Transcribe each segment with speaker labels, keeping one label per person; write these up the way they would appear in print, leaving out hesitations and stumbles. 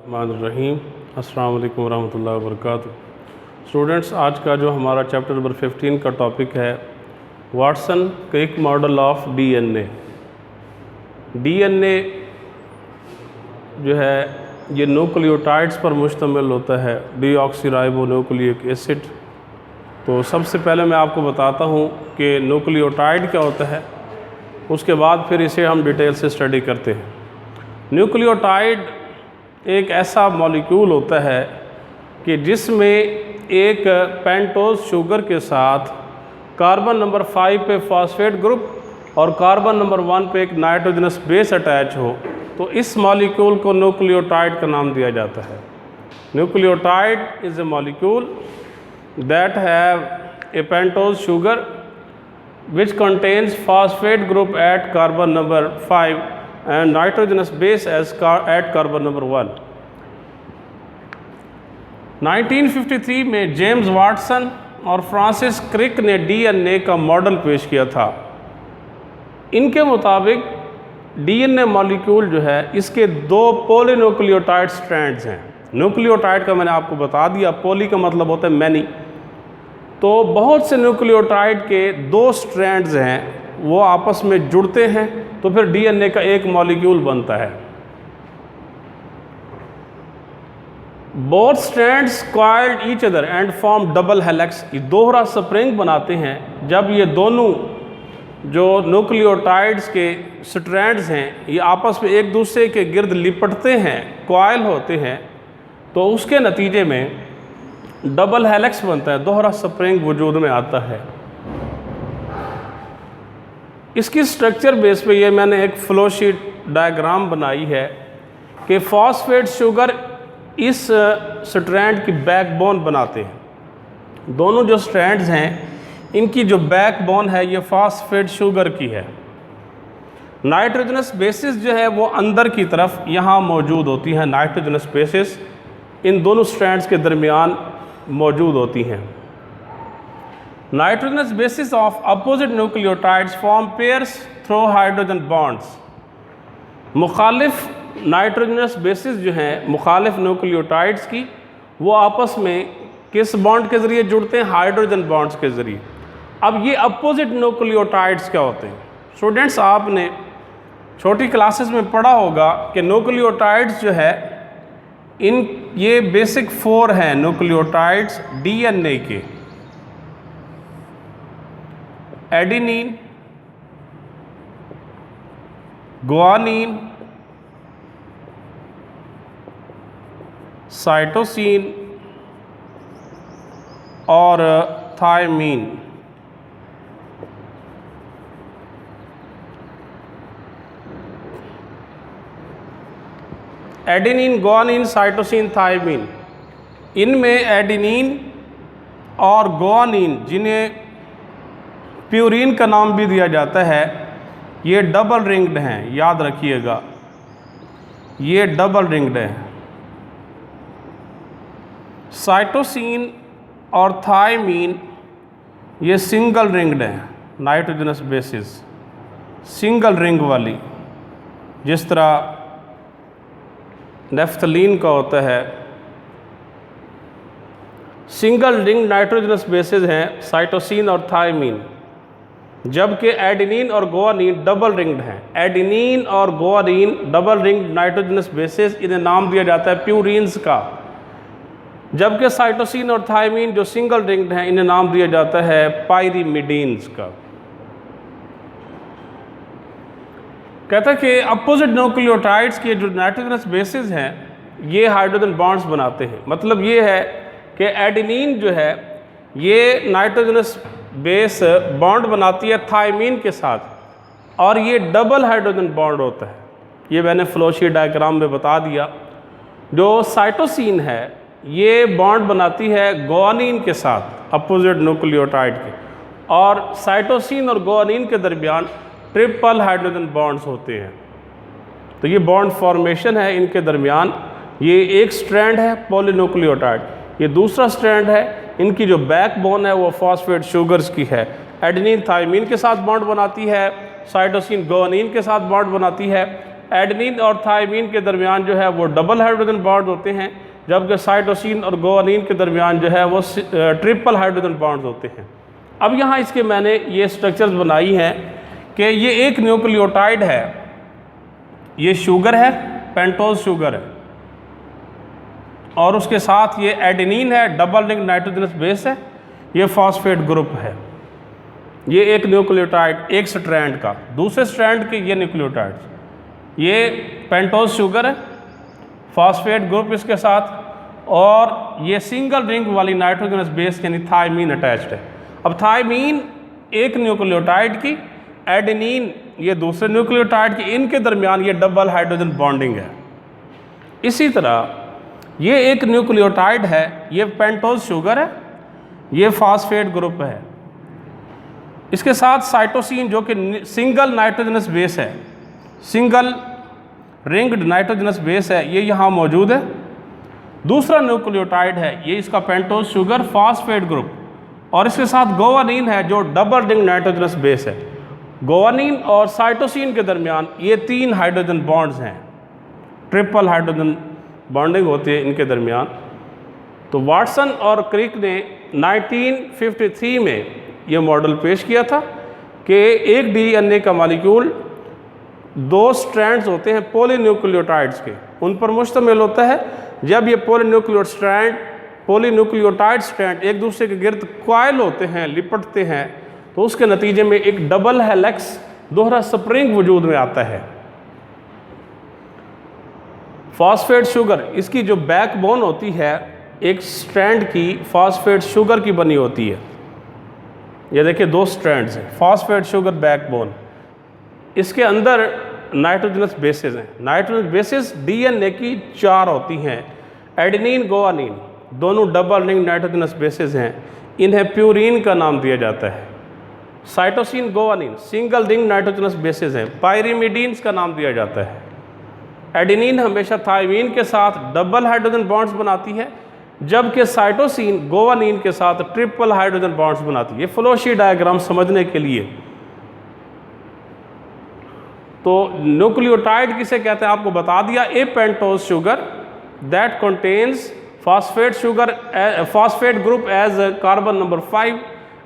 Speaker 1: रहीम अस्सलाम वालेकुम रहमतुल्लाहि व बरकातुहू। स्टूडेंट्स, आज का जो हमारा चैप्टर नंबर 15 का टॉपिक है Watson Crick model of DNA. DNA जो है ये न्यूक्लियोटाइड्स पर मुश्तमिल होता है, डीऑक्सीराइबोन्यूक्लिक एसिड। तो सबसे पहले मैं आपको बताता हूँ कि न्यूक्लियोटाइड क्या होता है, उसके बाद फिर इसे हम डिटेल से स्टडी करते हैं। न्यूक्लियोटाइड एक ऐसा मॉलिक्यूल होता है कि जिसमें एक पेंटोज शुगर के साथ कार्बन नंबर 5 पे फॉस्फेट ग्रुप और कार्बन नंबर 1 पे एक नाइट्रोजनस बेस अटैच हो, तो इस मॉलिक्यूल को न्यूक्लियोटाइड का नाम दिया जाता है। Nucleotide is a molecule that have a pentose sugar which contains phosphate group at carbon number 5 and nitrogenous base at carbon number 1। 1953 में जेम्स वाटसन और फ्रांसिस क्रिक ने डीएनए का मॉडल पेश किया था। इनके मुताबिक डीएनए मॉलिक्यूल जो है इसके दो पॉलीन्यूक्लियोटाइड स्ट्रैंड्स हैं। न्यूक्लियोटाइड का मैंने आपको बता दिया, पॉली का मतलब होता है मैनी। तो बहुत से न्यूक्लियोटाइड के दो स्ट्रैंड्स हैं, वो आपस में जुड़ते हैं तो फिर डीएनए का एक मॉलिक्यूल बनता है। Both strands coiled each other and form double helix, दोहरा स्प्रिंग बनाते हैं। जब ये दोनों जो न्यूक्लियोटाइड्स के स्ट्रैंड्स हैं ये आपस में एक दूसरे के गिर्द लिपटते हैं, कॉइल होते हैं, तो उसके नतीजे में डबल हेलिक्स बनता है, दोहरा स्प्रिंग वजूद में आता है। इसकी स्ट्रक्चर बेस पे ये मैंने एक फ्लो शीट डायग्राम बनाई है कि फॉस्फेट शुगर इस स्ट्रैंड की बैकबोन बनाते हैं। दोनों जो स्ट्रैंड्स हैं इनकी जो बैकबोन है ये फॉस्फेट शुगर की है। नाइट्रोजनस बेसिस जो है वो अंदर की तरफ यहाँ मौजूद होती है। नाइट्रोजनस बेसिस इन दोनों स्ट्रैंड्स के दरमियान मौजूद होती हैं। Nitrogenous bases of opposite nucleotides form pairs through hydrogen bonds. मुखालिफ नाइट्रोजनस बेसिस जो हैं मुखालिफ न्यूक्लियोटाइड्स की, वो आपस में किस बॉन्ड के ज़रिए जुड़ते हैं? हाइड्रोजन बॉन्ड्स के ज़रिए। अब ये अपोजिट न्यूक्लियोटाइड्स क्या होते हैं? स्टूडेंट्स, आपने छोटी क्लासेस में पढ़ा होगा कि न्यूक्लियोटाइड्स जो है ये बेसिक 4 हैं न्यूक्लियोटाइड्स डीएनए के। एडेनिन, गुआनिन, साइटोसिन और thymine. Adenine, guanine, cytosine, thymine, इनमें एडेनिन और गुआनिन, जिन्हें प्यूरिन का नाम भी दिया जाता है, ये डबल रिंग्ड हैं। याद रखिएगा, ये डबल रिंग्ड हैं। साइटोसिन और थायमीन ये सिंगल रिंग्ड हैं। नाइट्रोजनस बेसिस सिंगल रिंग वाली, जिस तरह नेफ्थलीन का होता है। सिंगल रिंग नाइट्रोजनस बेसिस हैं साइटोसिन और थायमीन, जबकि एडेनिन और गुआनिन डबल रिंग्ड हैं। एडेनिन और guanine double ring nitrogenous bases, इन्हें नाम दिया जाता है प्यूरिन्स का। जबकि साइटोसिन और थायमीन जो सिंगल रिंग्ड हैं इन्हें नाम दिया जाता है पायरीमिडीन्स का। कहता है कि अपोजिट न्यूक्लियोटाइड्स के जो नाइट्रोजनस बेसिस हैं ये हाइड्रोजन बॉन्ड्स बनाते हैं। मतलब ये है कि एडेनिन जो है ये नाइट्रोजनस बेस बॉन्ड बनाती है थायमीन के साथ, और ये डबल हाइड्रोजन बॉन्ड होता है। ये मैंने फ्लोशीट डायग्राम में बता दिया। जो साइटोसिन है ये बॉन्ड बनाती है गुआनिन के साथ, अपोजिट न्यूक्लियोटाइड के, और साइटोसिन और गुआनिन के दरमियान ट्रिपल हाइड्रोजन बॉन्ड्स होते हैं। तो ये बॉन्ड फॉर्मेशन है इनके दरमियान। ये एक स्ट्रैंड है पॉलीन्यूक्लियोटाइड, ये दूसरा स्ट्रैंड है। इनकी जो बैकबोन है वो फॉस्फेट शुगर्स की है। एडेनिन थायमीन के साथ बॉन्ड बनाती है, साइटोसिन गुआनिन के साथ बॉन्ड बनाती है। एडेनिन और थायमीन के दरमियान जो है वो डबल हाइड्रोजन बॉन्ड होते हैं, जबकि साइटोसिन और गुआनिन के दरमियान जो है वो ट्रिपल हाइड्रोजन बॉन्ड्स होते हैं। अब यहाँ इसके मैंने ये स्ट्रक्चर्स बनाई हैं कि ये एक न्यूक्लियोटाइड है, ये शुगर है, पेंटोज शुगर है, और उसके साथ ये एडेनिन है, डबल रिंग नाइट्रोजनस बेस है, ये फॉस्फेट ग्रुप है। ये एक न्यूक्लियोटाइड एक स्ट्रैंड का, दूसरे स्ट्रैंड के ये न्यूक्लियोटाइड्स, ये पेंटोज शुगर है, फॉस्फेट ग्रुप इसके साथ, और ये सिंगल रिंग वाली नाइट्रोजनस बेस यानी थायमीन अटैच्ड है। अब थायमीन एक न्यूक्लियोटाइड की, एडेनिन ये दूसरे न्यूक्लियोटाइड की, इनके दरमियान ये डबल हाइड्रोजन बॉन्डिंग है। इसी तरह ये एक न्यूक्लियोटाइड है, ये पेंटोज शुगर है, ये फॉस्फेट ग्रुप है, इसके साथ साइटोसिन जो कि सिंगल नाइट्रोजनस बेस है, सिंगल रिंग्ड नाइट्रोजनस बेस है, ये यहाँ मौजूद है। दूसरा न्यूक्लियोटाइड है, ये इसका पेंटोज शुगर फॉस्फेट ग्रुप, और इसके साथ गुआनिन है जो डबल रिंग नाइट्रोजनस बेस है। गुआनिन और साइटोसिन के दरमियान ये 3 हाइड्रोजन बॉन्ड्स हैं, ट्रिपल हाइड्रोजन बॉन्डिंग होती है इनके दरमियान। तो वाटसन और क्रिक ने 1953 में ये मॉडल पेश किया था कि एक डीएनए का मॉलिक्यूल 2 स्ट्रैंड्स होते हैं पॉलीन्यूक्लियोटाइड्स के, उन पर मुश्तमिल होता है। जब ये पॉलीन्यूक्लियोटाइड स्ट्रैंड एक दूसरे के गिर्द कॉइल होते हैं, लिपटते हैं, तो उसके नतीजे में एक डबल हेलिक्स दोहरा स्प्रिंग वजूद में आता है। फॉस्फेट शुगर, इसकी जो बैकबोन होती है एक स्ट्रैंड की फॉस्फेट शुगर की बनी होती है। ये देखिए 2 स्ट्रैंड्स हैं, फॉस्फेट शुगर बैकबोन, इसके अंदर नाइट्रोजनस बेसेस हैं। नाइट्रोजनस बेसेस डीएनए की 4 होती हैं, एडेनिन गुआनिन दोनों डबल रिंग नाइट्रोजनस बेसेस हैं, इन्हें प्यूरीन का नाम दिया जाता है। Cytosine guanine single ring nitrogenous bases हैं, पायरिमिडीन्स का नाम दिया जाता है। एडेनिन हमेशा थायमीन के साथ डबल हाइड्रोजन बॉन्ड्स बनाती है, जबकि साइटोसिन गुआनिन के साथ ट्रिपल हाइड्रोजन बॉन्ड्स बनाती है। ये फ्लोशी डायग्राम समझने के लिए। तो न्यूक्लियोटाइड किसे कहते हैं आपको बता दिया, a pentose sugar that contains phosphate sugar phosphate group as carbon number 5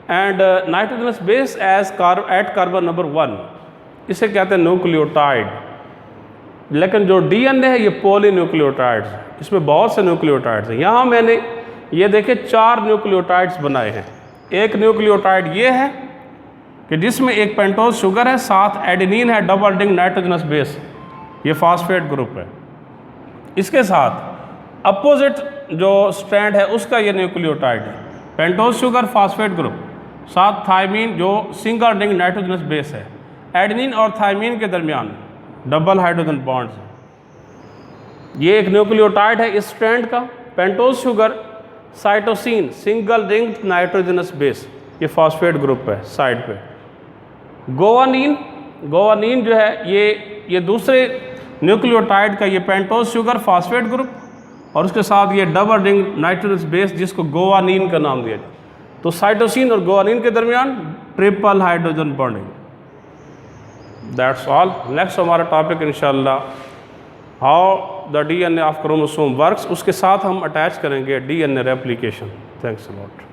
Speaker 1: and nitrogenous base as at carbon number 1, इसे कहते हैं न्यूक्लियोटाइड। लेकिन जो डीएनए है ये पॉलीन्यूक्लियोटाइड्स, इसमें बहुत से न्यूक्लियोटाइड्स हैं। यहाँ मैंने ये देखे 4 न्यूक्लियोटाइड्स बनाए हैं। एक न्यूक्लियोटाइड ये है कि जिसमें एक पेंटोज शुगर है, साथ एडेनिन है, डबल रिंग नाइट्रोजनस बेस, ये फॉस्फेट ग्रुप है। इसके साथ अपोजिट जो स्ट्रैंड है उसका ये न्यूक्लियोटाइड है, पेंटोज शुगर फॉस्फेट ग्रुप, साथ थायमीन जो सिंगल रिंग नाइट्रोजनस बेस है। एडेनिन और थायमीन के दरमियान डबल हाइड्रोजन बॉन्ड्स हैं। ये एक न्यूक्लियोटाइड है इस स्ट्रैंड का, pentose sugar, cytosine single ring nitrogenous base, ये फॉस्फेट ग्रुप है साइड पे। गुआनिन जो है ये दूसरे न्यूक्लियोटाइड का ये पेंटोज शुगर फॉस्फेट ग्रुप, और उसके साथ ये डबल रिंग नाइट्रोजनस बेस जिसको गुआनिन का नाम दिया जाए। तो साइटोसिन और गुआनिन के दरमियान triple hydrogen bonding. That's all. Next हमारा टॉपिक इंशाल्लाह how the DNA of chromosome works, उसके साथ हम अटैच करेंगे DNA replication. Thanks a lot.